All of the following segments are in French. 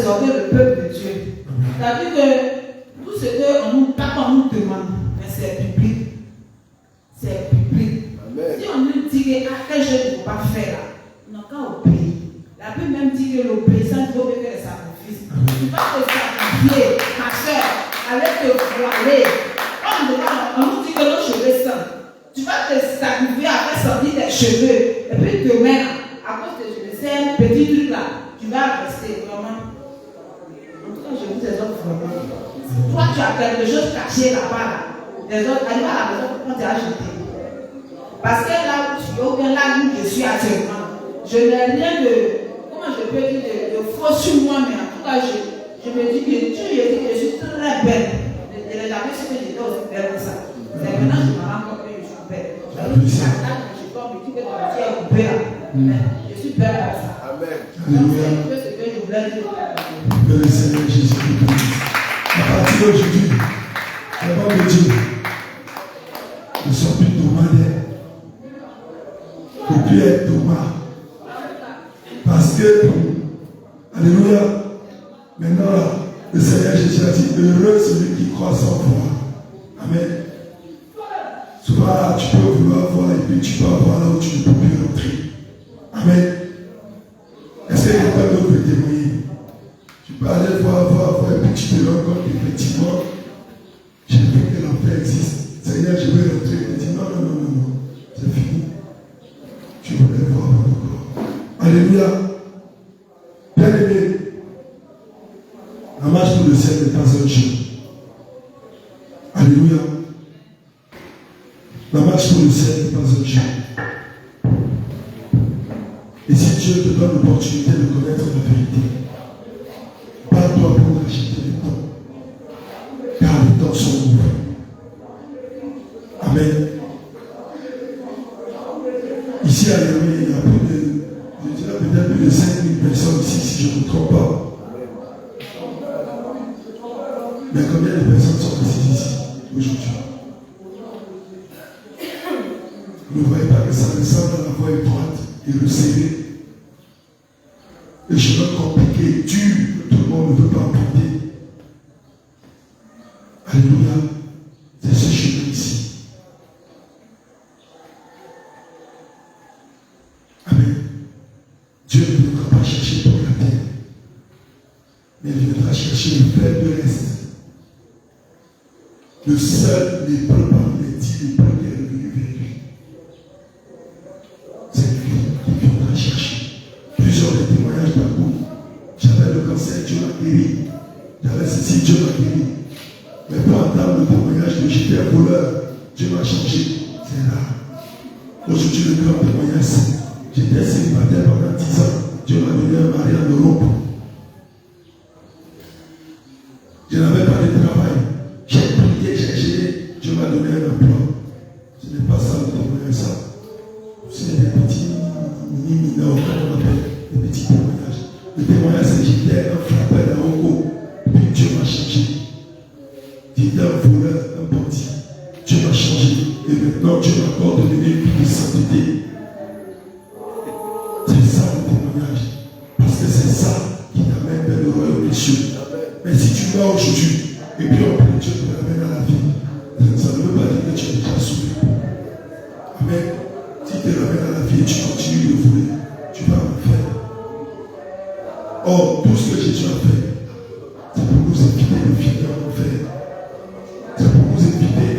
exhorter le peuple de Dieu. C'est-à-dire que tout ce qu'on nous demande, mais c'est public. C'est public. Amen. Si on nous dit que quel jeu il ne faut pas faire là, on n'a qu'à obéir. La Bible même dit que l'obéissance vaut mieux que les sacrifices. Tu vas te sacrifier, ma soeur, avec te voiler. On nous dit que nos cheveux sont. Tu vas te sacrifier après sortir tes cheveux. Et puis demain, à cause de cheveux, c'est un petit truc là. Tu vas rester vraiment. En tout cas, je vous exhorte vraiment. Toi, tu as quelque chose caché là-bas. Là. Les autres, arrive à la maison, on t'a acheté. Parce que là où tu es, ou bien là où je suis actuellement, je n'ai rien de, comment je peux dire, de faux sur moi, mais en tout cas, je me dis que Dieu, je suis très belle. Je n'ai jamais su que j'étais aussi belle que ça. C'est maintenant que je me rends compte que je suis belle. Je suis comme, je dis que ton Dieu est coupé là. Je suis belle comme ça. Amen. Donc, c'est un peu ce que je voulais dire. Que le Seigneur Jésus-Christ. À partir d'aujourd'hui, la parole de Dieu ne sont plus nomades. Il ne peut plus être nomade. Parce que, alléluia, maintenant là, le Seigneur Jésus a dit, heureux celui qui croit sans voir. Amen. Souvent là, tu peux vouloir voir et puis tu peux avoir là où tu ne peux plus rentrer. Amen. Est-ce que quelqu'un d'autre peut témoigner? Tu peux aller voir, et puis tu te rends compte qu'effectivement, j'ai vu que l'enfer existe. Seigneur, je vais rentrer. Il dit non, c'est fini. Tu voulais voir encore. Alléluia. Bien aimé, la marche pour le ciel n'est pas un jeu. Alléluia. La marche pour le ciel n'est pas un jeu. Et si Dieu te donne l'opportunité de connaître la vérité, bats-toi pour agiter les temps. Car les temps sont mauvais. Amen. Ici à Yahweh, il y a plus de, je dirais peut-être plus de 5000 personnes ici, si je ne me trompe pas. Mais combien de personnes sont ici aujourd'hui? Vous ne voyez pas que ça descend dans la voie étroite et resserrée. Les chemins compliqués, durs, que tout le monde ne veut pas emprunter. Alléluia. C'est ce chemin ici. Amen. Dieu ne viendra pas chercher pour la terre, mais il viendra chercher le fer de l'Est. Le seul lépreux parmi les 10 lépreux qui est revenu vers lui. C'est lui qui viendra chercher. Plusieurs des témoignages d'amour. J'avais le cancer, Dieu m'a guéri. J'avais ceci, Dieu m'a guéri. Mais pour entendre le témoignage de j'étais un voleur, Dieu m'a changé. C'est là. Aujourd'hui, le grand témoignage, c'est j'étais célibataire pendant 10 ans. Dieu m'a donné un mari en Europe. Je n'avais pas de travail. J'ai prié, j'ai géré. Dieu m'a donné un emploi. Ce n'est pas ça le témoignage, ça. C'est des petits mineurs, comme on appelle, des petits témoignages. Le témoignage, c'est j'étais un frappeur d'un Congo. Puis Dieu m'a changé. J'étais un voleur, un bandit. Dieu m'a changé. Et maintenant, Dieu m'a encore donné une vie de sainteté. C'est ça le témoignage. Parce que c'est ça qui t'amène vers le royaume des cieux. Mais si tu vas aujourd'hui, et puis on prie, Dieu te ramène à la vie, ça ne veut pas dire que tu es déjà sauvé. Amen. Si tu te ramènes à la vie et tu continues de voler, tu vas en faire. Or, tout ce que Jésus a fait, c'est pour nous éviter le finir en enfer. C'est pour nous éviter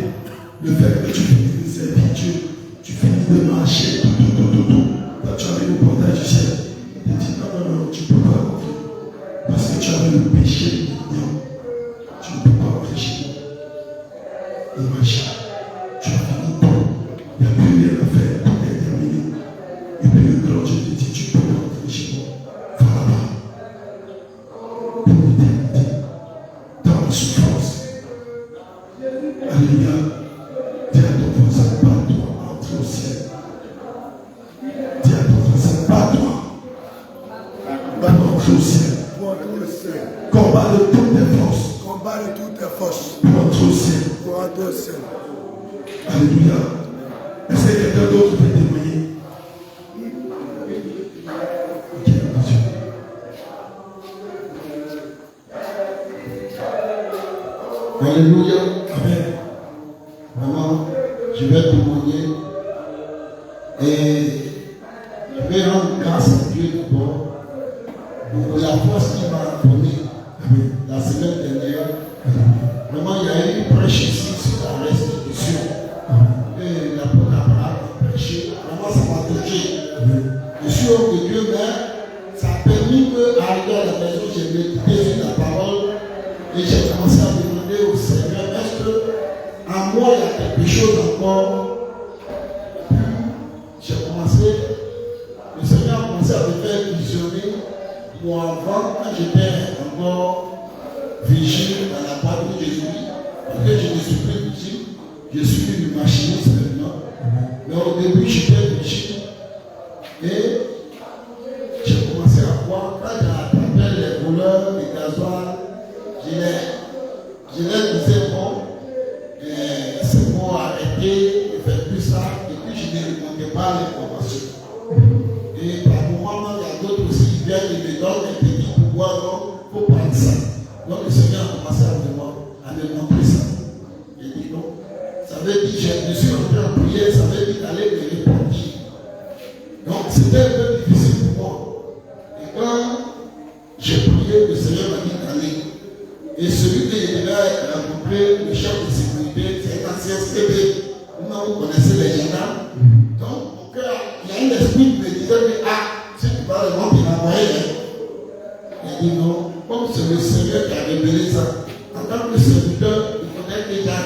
le fait que tu finis de servir Dieu, tu finis de marcher, tout. Quand tu arrives au portail du ciel, il te dit non, tu ne peux pas rentrer. Parce que tu avais le péché mignon. Tu ne peux pas rentrer chez nous. Imagine, tu as fini tout. Il n'y a plus rien à faire, tout est terminé. Et puis le grand Dieu te dit, tu peux rentrer chez moi. Voilà. Pour l'éternité. Dans la souffrance. Alléluia. Dis à ton voisin, pas toi, entre au ciel. Dis à ton voisin, pas toi. Pas entre au ciel. Combat de toutes tes forces. Combat de toutes tes forces. Pour entrer au ciel. Pour entrer au ciel. Alléluia. Est-ce que quelqu'un d'autre peut témoigner? Ok, attention. Alléluia. Amen. Vraiment, je vais témoigner et je vais rendre grâce à Dieu d'abord pour la force qu'il m'a donnée la semaine dernière. Vraiment, il y a eu une prêche ici sur la restitution. Et l'apôtre Abraham a prêché. Vraiment, ça m'a touché. Je suis homme de Dieu, mais ça a permis qu'arriver à la maison, j'ai médité sur la parole et j'ai commencé à demander au Seigneur, est-ce qu'en moi il y a quelque chose encore? J'ai commencé, le Seigneur a commencé à me faire visionner moi avant, quand j'étais encore vigile à la part de Jésus, parce que je ne suis plus vigile, je suis une machiniste maintenant. Mais au début, j'étais vigile et j'ai commencé à voir, quand j'attrapais les voleurs, les gasoils, je leur disais bon, c'est bon, arrêter, ne faites plus ça, et puis je ne demandais pas l'information. Et par moment, il y a d'autres aussi qui viennent et me donnent un petit pouvoir, donc il faut prendre ça. Donc le Seigneur a commencé à me montrer ça. J'ai dit non. Ça veut dire, je me suis entré en prière, ça veut dire d'aller me répondre. Donc c'était un peu difficile pour moi. Et quand j'ai prié, le Seigneur m'a dit d'aller. Et celui que je devais rencontrer, le chef de sécurité, c'est un ancien CB. Vous connaissez les gendarmes. Donc, mon cœur, il y a un esprit qui me disait que, si tu parles de moi, tu m'as envoyé. Il dit non, comme c'est le Seigneur qui a révélé ça. En tant que serviteur, il connaît déjà.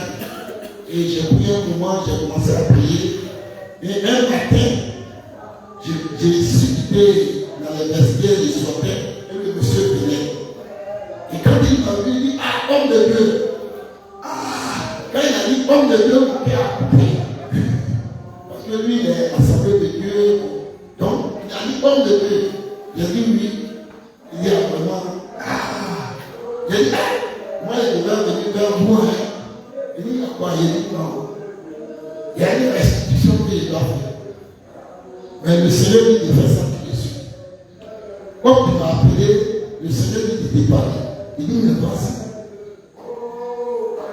Et j'ai prié un moment, j'ai commencé à prier. Et un matin, j'ai su quitter dans les vestiaires, je sortais, et le monsieur venait. Et quand il m'a vu, il dit, homme de Dieu. Quand il a dit homme de Dieu, mon cœur a coupé. Parce que lui, il est assemblé de Dieu. Donc, il a dit homme de Dieu. J'ai dit oui. Il dit vraiment, j'ai dit, moi, je devais venir vers vous. Il dit, il y a quoi? J'ai dit non. Il y a une restitution que je dois faire. Mais le Seigneur dit de faire ça tout de suite. Comme il m'a appelé, le Seigneur dit de déparler. Il dit, mais vas-y.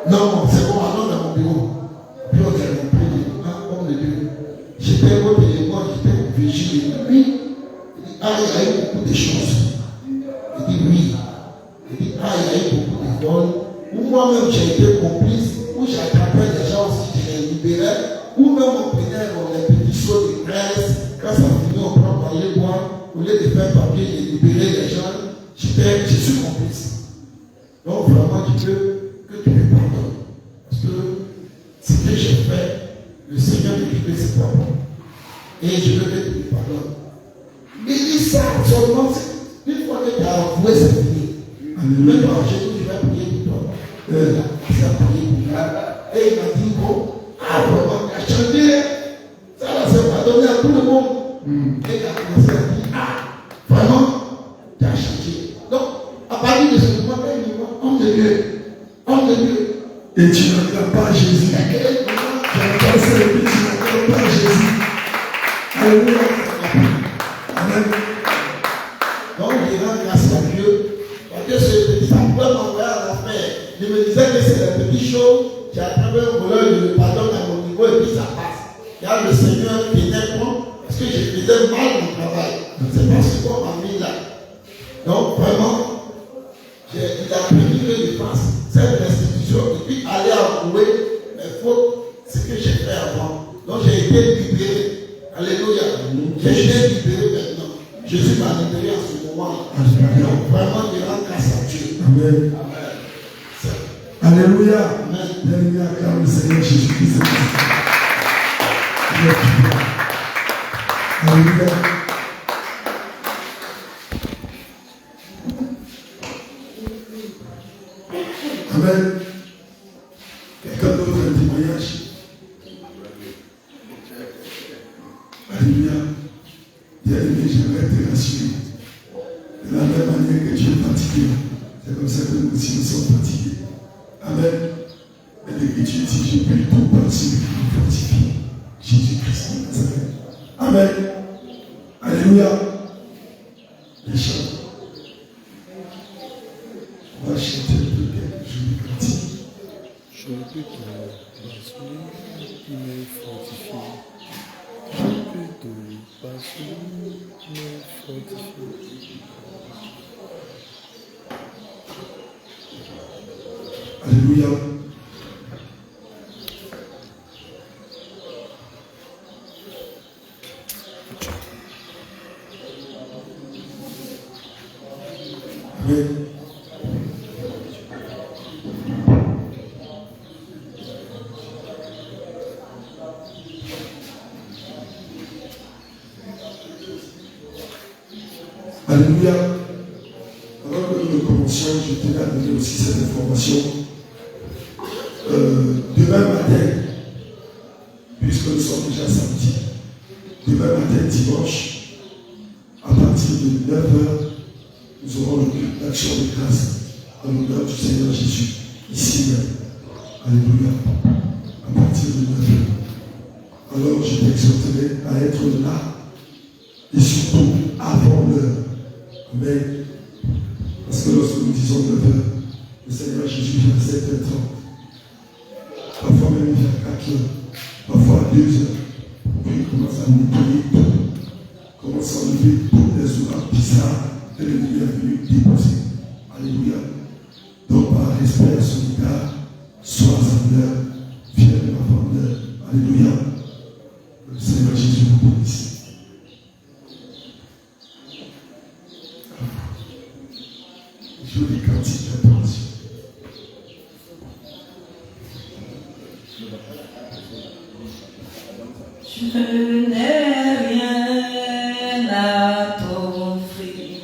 Non, c'est bon, allons dans mon bureau. Puis on a compris, homme de Dieu. J'étais au téléphone, j'étais vigile. Oui. Il dit, il y a eu beaucoup de choses. Il dit, oui. Il dit, il y a eu beaucoup de vols. Où moi-même j'ai été complice, où j'attrapais des gens aussi, je les libérais. Ou même on prenait les petits sauts de graisse. Quand ça finit, on prend par les bois. Au lieu de faire papier, de libérer les gens. Je suis complice. Donc vraiment, tu veux que tu me pardonnes. Parce que ce que j'ai fait, le Seigneur me dit que c'est pas bon. Et je veux que tu me pardonnes. Mais dis ça seulement, une fois que tu as avoué, c'est fini. Maintenant, je vais prier pour toi. Il a prié pour moi. Et il m'a dit, bon, vraiment, il a chanté. Ça s'est pardonné à tout le monde. Et il a commencé à dire, vraiment, tu as changé. Donc, à partir de ce moment, il dit, homme de Dieu, homme de Dieu. Et tu n'acclades pas Jésus. Tu as passé et puis tu n'acclades pas Jésus. Alléluia. Amen. Donc, je rends grâce à Dieu. Parce que ce petit emploi m'envoyait à l'enfer. Je me disais que c'est la petite chose. J'ai attrapé un voleur, je le pardonne à mon niveau et puis ça passe. Car le Seigneur tenait compte parce que je faisais mal mon travail. C'est parce qu'on m'a mis là. Donc, vraiment, il a permis que je fasse cette restitution et puis aller avouer mes fautes, ce que j'ai fait avant. Donc, j'ai été libéré. Alléluia. J'ai été libéré maintenant. Je suis pas libéré en ce moment. Donc, vraiment, je rends grâce à Dieu. Amen. Alléluia. Alléluia. Car le Seigneur Jésus-Christ est Alléluia. Amen. Quelqu'un d'autre a un témoignage? Alléluia. Bien-aimé, j'aimerais te rassurer. De la même manière que tu es fatigué, c'est comme ça que nous aussi nous sommes fatigués. Amen. Mais l'Écriture dit, j'ai pu tout par celui qui nous fortifie. Jésus-Christ de Nazareth. Amen. Alléluia. Les chants. On va chanter un peu quelques jolis cantiques. Je peux te passer, me fortifier. Je peux te passer, me fortifier. Alléluia. Amen. Alléluia. Avant que nous commencions, je tenais à donner aussi cette information. Demain matin, puisque nous sommes déjà samedi, demain matin, dimanche, à partir de 9h, nous aurons le culte d'action de grâce en l'honneur du Seigneur Jésus, ici même. Alléluia. À partir de 9h. Alors je t'exhorterai à être là et surtout avant l'heure. Amen. Parce que lorsque nous disons 9h, le Seigneur Jésus vient à 7h30. Parfois même il vient à 4h. Parfois à 2h. Puis il commence à nettoyer tout. Commence à enlever tous les ouvrages bizarres que l'ennemi est venu déposer. Alléluia. Donc par respect à son égard, sois en l'heure, viens avant l'heure. Alléluia. Le Seigneur Jésus vous bénisse. Joli cantique d'adoration. Je n'ai rien à t'offrir.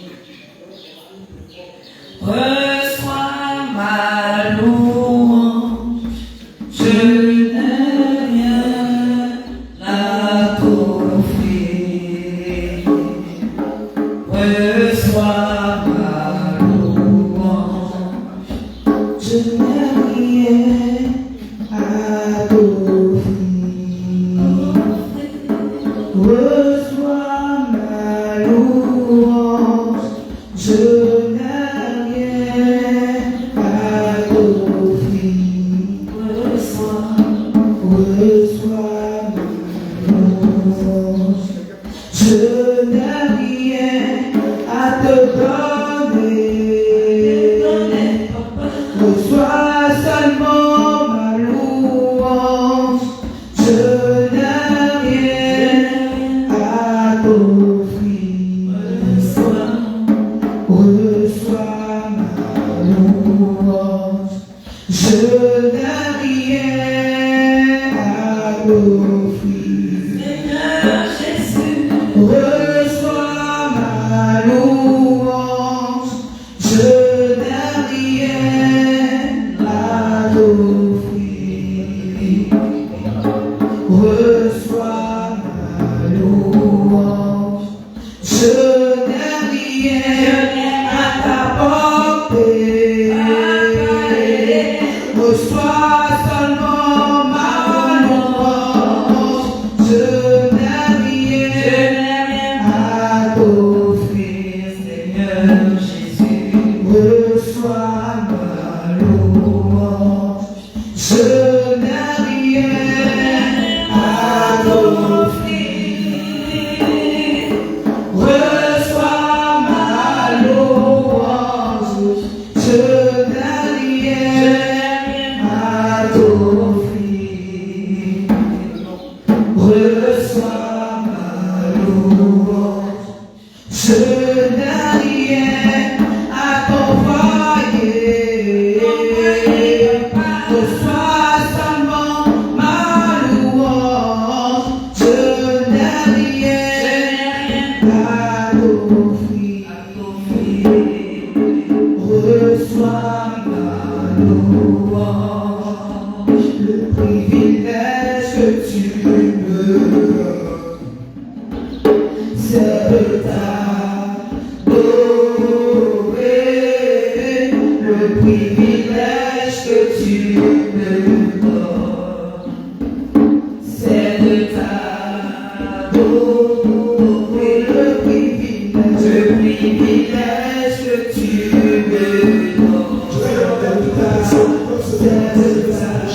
Reçois ma louange. Je n'ai rien à t'offrir. Reçois ma louange. Je n'ai rien à t'offrir. Reçois ma louange, je n'ai rien à t'offrir. Reçois ma louange, je n'ai rien à te donner. Reçois seulement ma louange, je n'ai rien à t'offrir. Reçois ma louange, je n'ai rien à t'offrir. Seigneur Jésus, reçois ma louange, je n'ai rien à t'offrir. Reçois ma louange, je n'ai rien à t'apporter. Reçois seulement ma louange, je n'ai rien à t'offrir, Seigneur Jésus. Reçois ma louange, je n'ai rien à t'offrir. Reçois ma louange, je n'ai rien à t'offrir. Reçois ma louange, je n'ai rien à t'envoyer. Reçois seulement ma louange, je n'ai rien à t'offrir. Reçois ma louange, le privilège que tu me donnes, c'est de t'adorer. Le privilège que tu me donnes, c'est de t'adorer. Le privilège que tu me donnes, c'est de t'adorer.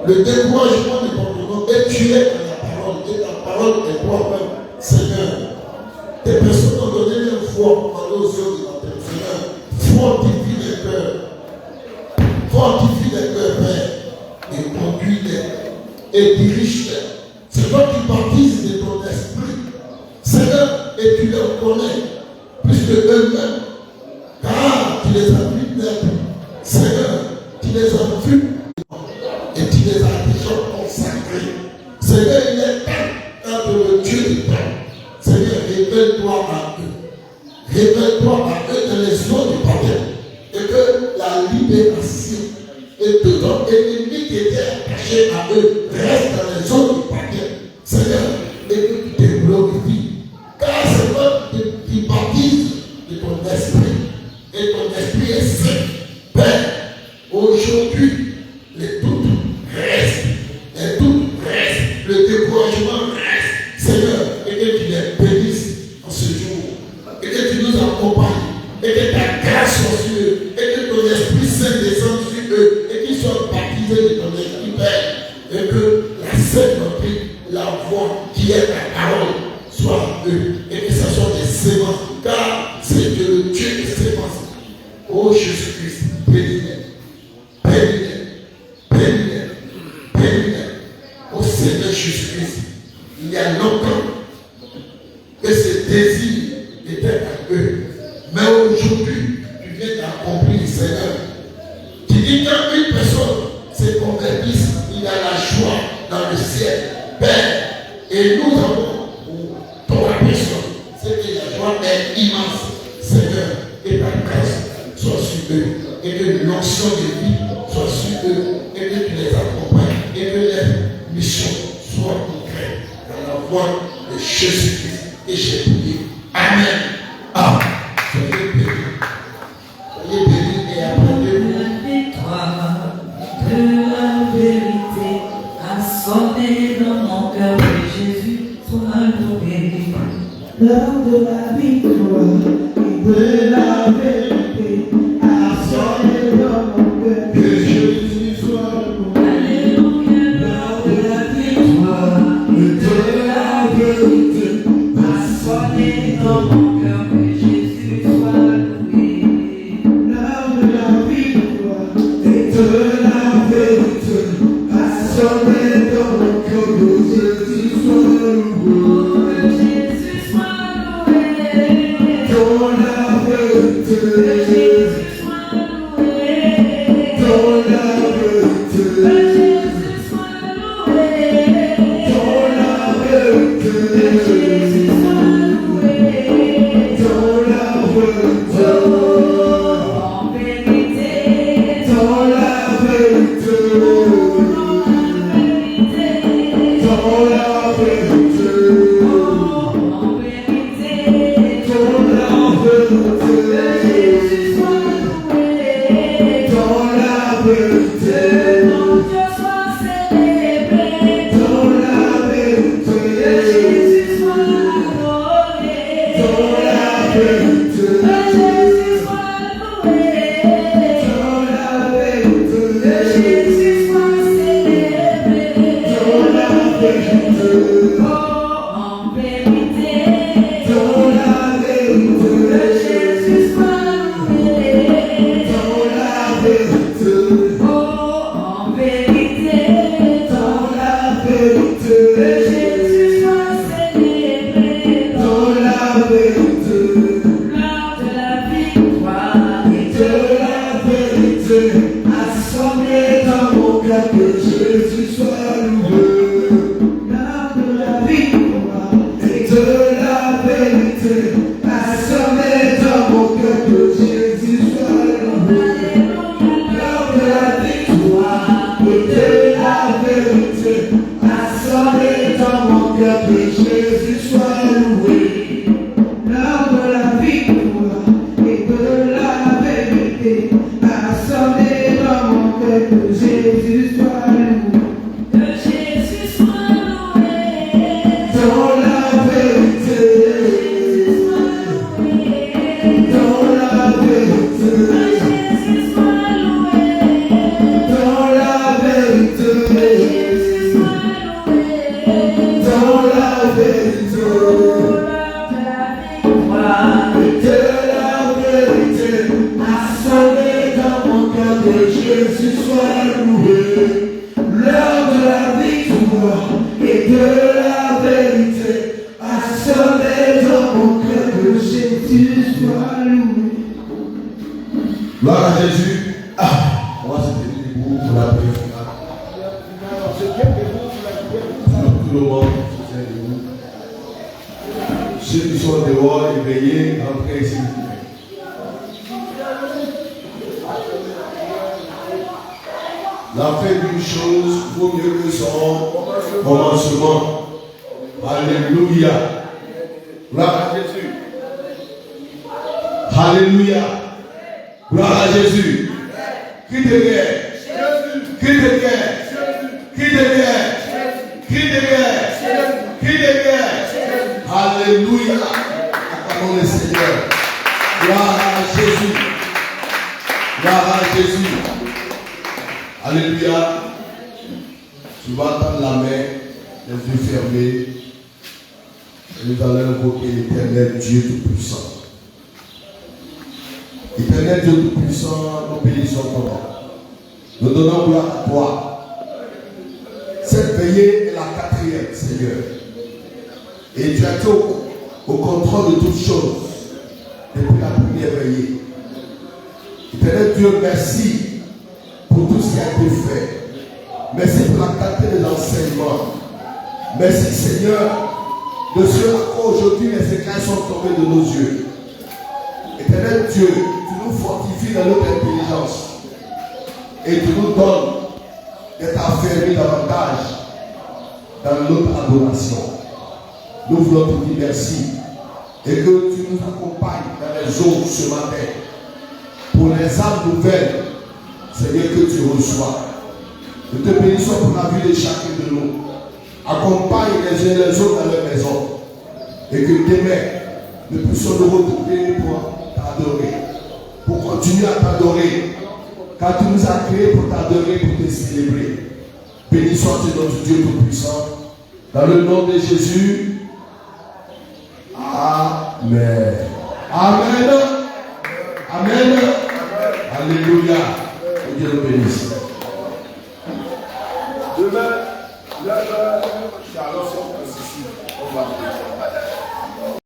Le découragement de ton nom est tué dans la parole. Et ta parole est toi-même, Seigneur. Des personnes ont donné leur foi pour aller aux yeux de notre Seigneur. Fortifie les cœurs. Fortifie les cœurs, Père. Et conduis-les. Et dirige-les. C'est toi qui baptises de ton esprit. Seigneur, et tu les connais plus que eux-mêmes. Car tu les as vus naître. Seigneur, tu les as vus et tu les as déjà consacrés. Seigneur, il est temps de le Dieu du temps. Seigneur, révèle-toi à eux. Révèle-toi à eux dans les eaux du baptême. Et que la libération et tout ton ennemi qui était attaché à eux reste dans les eaux du baptême. Seigneur, et que tu te glorifies. Car c'est toi qui baptise de ton esprit. Et ton esprit est saint. Père, aujourd'hui, les doutes restent. Les doutes restent. Le découragement reste. Seigneur, et que tu les bénisses en ce jour. Et que tu nous accompagnes. Et que ta grâce soit sur eux. Et que ton Esprit Saint descende sur eux. Et qu'ils soient baptisés de ton Esprit, Père. Et que la Sainte Doctrine, la voix qui est ta parole, soit en eux. Et que ce soit des sémences. Car c'est Dieu, le Dieu des sémences. Oh Jésus-Christ, bénis-les. Bénis-les. Bénis-les. Bénis-les. Oh Seigneur Jésus-Christ, il y a longtemps que ce désir était à eux. Mais aujourd'hui, tu viens d'accomplir, Seigneur. Tu dis quand une personne se convertisse, il y a la joie dans le ciel. Père, et nous avons pour la personne, c'est que la joie est immense. Seigneur, et ta grâce soit sur eux. Et que l'onction de vie soit sur eux. Et que tu les accompagnes. Et que leur mission soit concrète. Dans la voix de Jésus-Christ. Et j'ai prié. Amen. Amen. Soyez bénis. Soyez bénis et apprenez-vous. La victoire de la vérité a sonné dans mon cœur et Jésus soit loué. L'heure de la victoire et de la vérité a sonné dans mon cœur. Que Jésus soit loué. Alléluia, l'heure de la victoire et de la vérité a sonné dans mon cœur et Jésus soit loué. L'heure de la victoire et de la vérité a sonné dans mon cœur. Que Jésus soit loué. Que Jésus soit loué. Dans la vérité, Que Jésus soit loué. dans la vérité, Que Jésus soit loué. dans la vérité, Que Jésus soit loué. dans la vérité, En vérité, dans la vérité, en vérité, dans la vérité. de la vérité a sonné dans mon cœur, que Jésus soit loué. Gloire à Jésus. On va se tenir debout pour la prière finale. Tout le monde se tient debout. Ceux qui sont dehors, éveillés, entrez ici. La fin d'une chose vaut mieux que son commencement. Alléluia. Gloire à Jésus. Alléluia. Gloire à Jésus. Cri de guerre. Cri de guerre. Cri de guerre. Cri de guerre. Cri de guerre. Alléluia. Acclamons le Seigneur. Gloire à Jésus. Gloire à Jésus. Alléluia. Tu vas tendre la main, les yeux fermés. Et nous allons invoquer l'Éternel Dieu Tout-Puissant. Éternel Dieu Tout-Puissant, nous bénissons ton nom. Nous donnons gloire à toi. Cette veillée est la 4e, Seigneur. Et tu as été au contrôle de toutes choses depuis la première veillée. Éternel Dieu, merci pour tout ce qui a été fait. Merci pour la qualité de l'enseignement. Merci Seigneur de ce à quoi aujourd'hui les écailles sont tombées de nos yeux. Éternel Dieu, tu nous fortifies dans notre intelligence et tu nous donnes d'être affermis davantage dans notre adoration. Nous voulons te dire merci et que tu nous accompagnes dans les eaux ce matin pour les âmes nouvelles, Seigneur, que tu reçois. Nous te bénissons pour la vie de chacun de nous. Accompagne les uns les autres dans leur maison et que demain nous puissions nous retrouver pour t'adorer, pour continuer à t'adorer, car tu nous as créés pour t'adorer, pour te célébrer. Bénissons notre Dieu Tout-Puissant. Dans le nom de Jésus. Amen. Amen. Amen. Alléluia. Que Dieu nous bénisse. Demain, 9h, Charles, on va